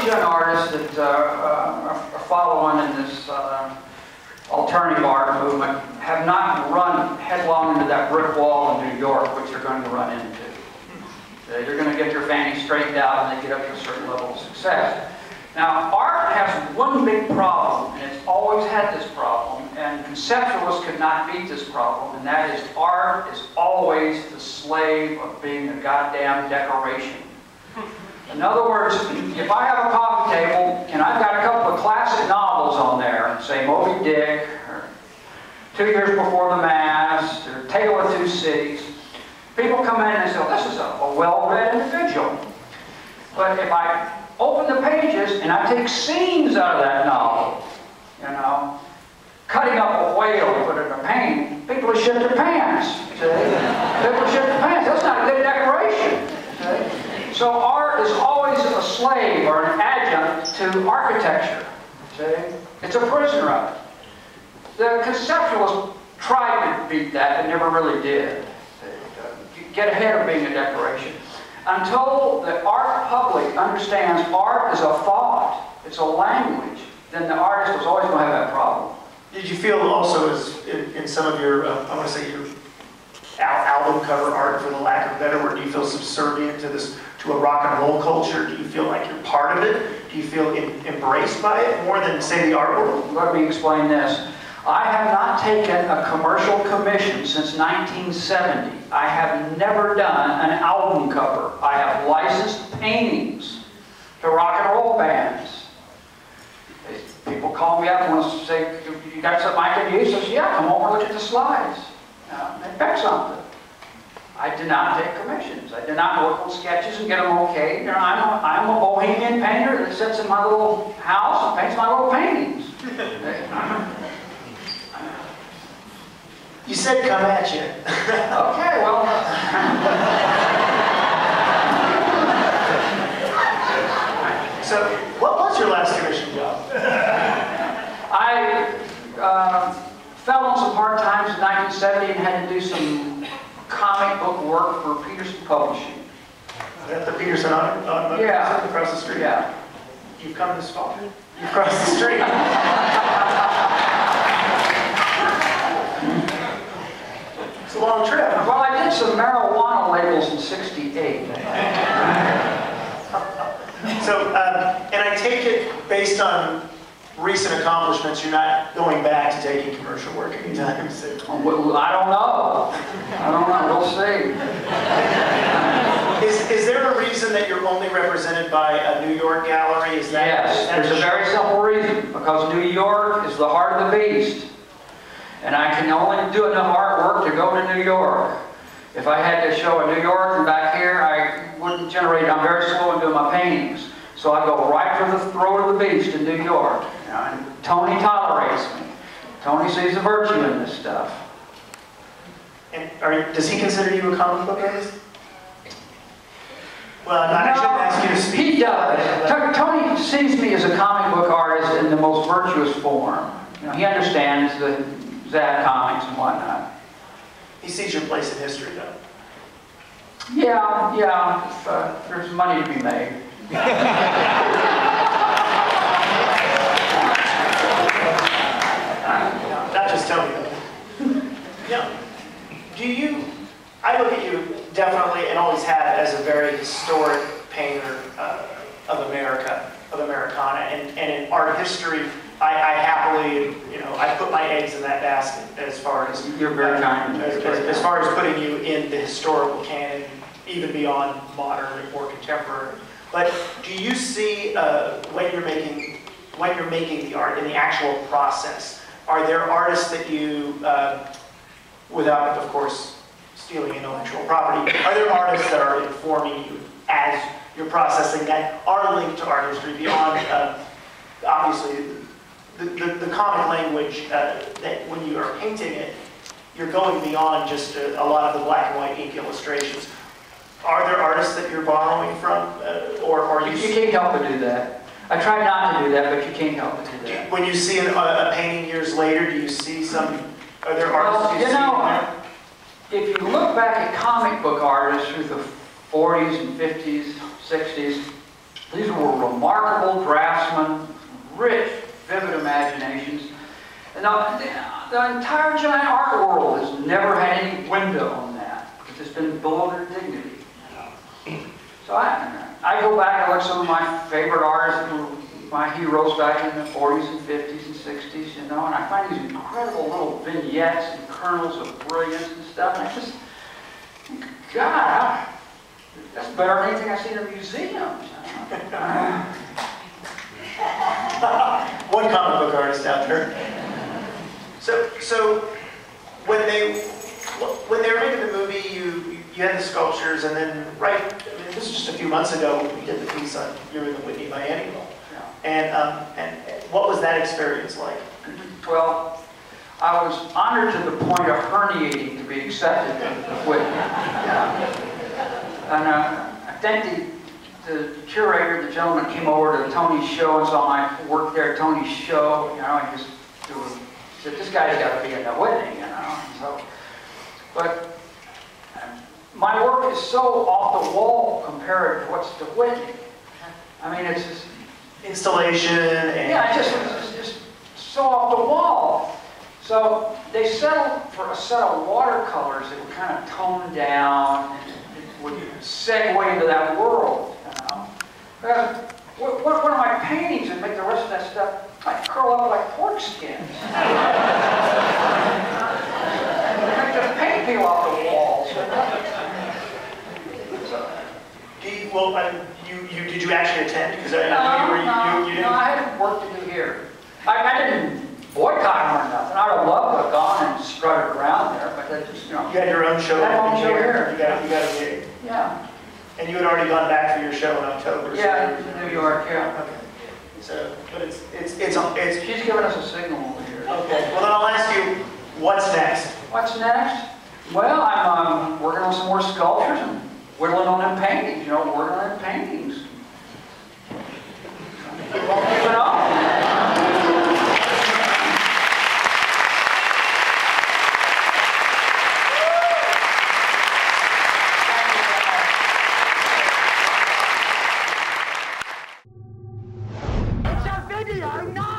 these young artists that are following in this alternative art movement have not run headlong into that brick wall in New York, which they're going to run into. They're going to get their fannies straightened out and they get up to a certain level of success. Now, art has one big problem, and it's always had this problem, and conceptualists could not beat this problem, and that is art is always the slave of being a goddamn decoration. In other words, if I have a coffee table and I've got a couple of classic novels on there, say Moby Dick, or 2 Years Before the Mast, or Tale of Two Cities, people come in and say, well, this is a well-read individual. But if I open the pages and I take scenes out of that novel, you know, cutting up a whale and put it in a painting, people will shit their pants. See? People will shit their pants. That's not a good decoration. See? So art is always a slave or an adjunct to architecture. See? It's a prisoner of it. The conceptualists tried to beat that, but never really did. Get ahead of being a decoration. Until the art public understands art is a thought, it's a language, then the artist is always going to have that problem. Did you feel also as in some of your, I want to say your album cover art, for the lack of a better word, do you feel subservient to this, to a rock and roll culture? Do you feel like you're part of it? Do you feel embraced by it more than, say, the art world? Let me explain this. I have not taken a commercial commission since 1970. I have never done an album cover. I have licensed paintings to rock and roll bands. People call me up and want to say, you got something I can use? I say, yeah, come over and look at the slides. And pick something. I do not take commissions. I do not work on sketches and get them okay. You know, I'm a bohemian painter that sits in my little house and paints my little paintings. You said come at you. Okay, well. So, what was your last commission job? I fell on some hard times in 1970 and had to do some comic book work for Peterson Publishing. Is that the Peterson on yeah. Across the street? Yeah. You've come this far. You've crossed the street. It's a long trip. Well, I did some marijuana labels in '68. So, and I take it, based on recent accomplishments, you're not going back to taking commercial work anytime soon? Well, I don't know. I don't know. We'll see. Is there a reason that you're only represented by a New York gallery? Is that, yes, there's a very simple reason. Because New York is the heart of the beast. And I can only do enough artwork to go to New York. If I had to show in New York and back here, I wouldn't generate. I'm very slow in doing my paintings. So I go right for the throat of the beast in New York. And Tony tolerates me. Tony sees the virtue in this stuff. And does he consider you a comic book artist? Well, I shouldn't ask you to speak. He does. Tony sees me as a comic book artist in the most virtuous form. You know, he understands the Zap comics and whatnot. He sees your place in history, though. Yeah, if there's money to be made. Not just Tony, though. Yeah. I look at you definitely, and always have, as a very historic painter of America, of Americana, and in art history, I happily, I put my eggs in that basket as far as you're very kind. As far as putting you in the historical canon, even beyond modern and more contemporary. But do you see when you're making the art in the actual process? Are there artists that you, without of course stealing intellectual property, are there artists that are informing you as you're processing that are linked to art history beyond obviously the common language that when you are painting it, you're going beyond just a lot of the black and white ink illustrations? Are there artists that you're borrowing from, or you can't help but do that. I try not to do that, but you can't help but do that. When you see a painting years later, do you see some? Are there artists you see? If you look back at comic book artists through the 40s and 50s, 60s, these were remarkable draftsmen, rich, vivid imaginations. And the entire giant art world has never had any window on that. It's just been below their dignity. So I go back and look at some of my favorite artists, my heroes back in the 40s and 50s and 60s, you know, and I find these incredible little vignettes and kernels of brilliance and stuff, and I just think, God, that's better than anything I see in a museum. One comic book artist out there. So when they were making the movie, you had the sculptures, and then this was just a few months ago, we did the piece on You're in the Whitney Biennial. And what was that experience like? Well, I was honored to the point of herniating to be accepted into the Whitney. And I think the curator, the gentleman, came over to Tony's show and saw my work there at Tony's show, you know, and just said, this guy's got to be in the Whitney, you know. So, but my work is so off the wall compared to what's the Whitney. I mean, it's just installation and yeah, it's just so off the wall. So they settled for a set of watercolors that would kind of tone down and it would segue into that world, you know. Because one of my paintings would make the rest of that stuff like curl up like pork skins. Make the paint peel off the walls. Did you actually attend? Because I know you didn't. No, I had work to do here. I didn't boycott them or nothing. I would have loved to have gone and strutted around there, but they just, you know. You had your own show. I had my own show here. You got a gig. Yeah. And you had already gone back for your show in October. Yeah, in New York. Yeah. Okay. So, but it's. She's giving us a signal over here. Okay. Well, then I'll ask you, what's next? What's next? Well, I'm working on some more sculptures and whittling on them paintings. You know, working on them paintings. Keep on keeping on. It's a video, not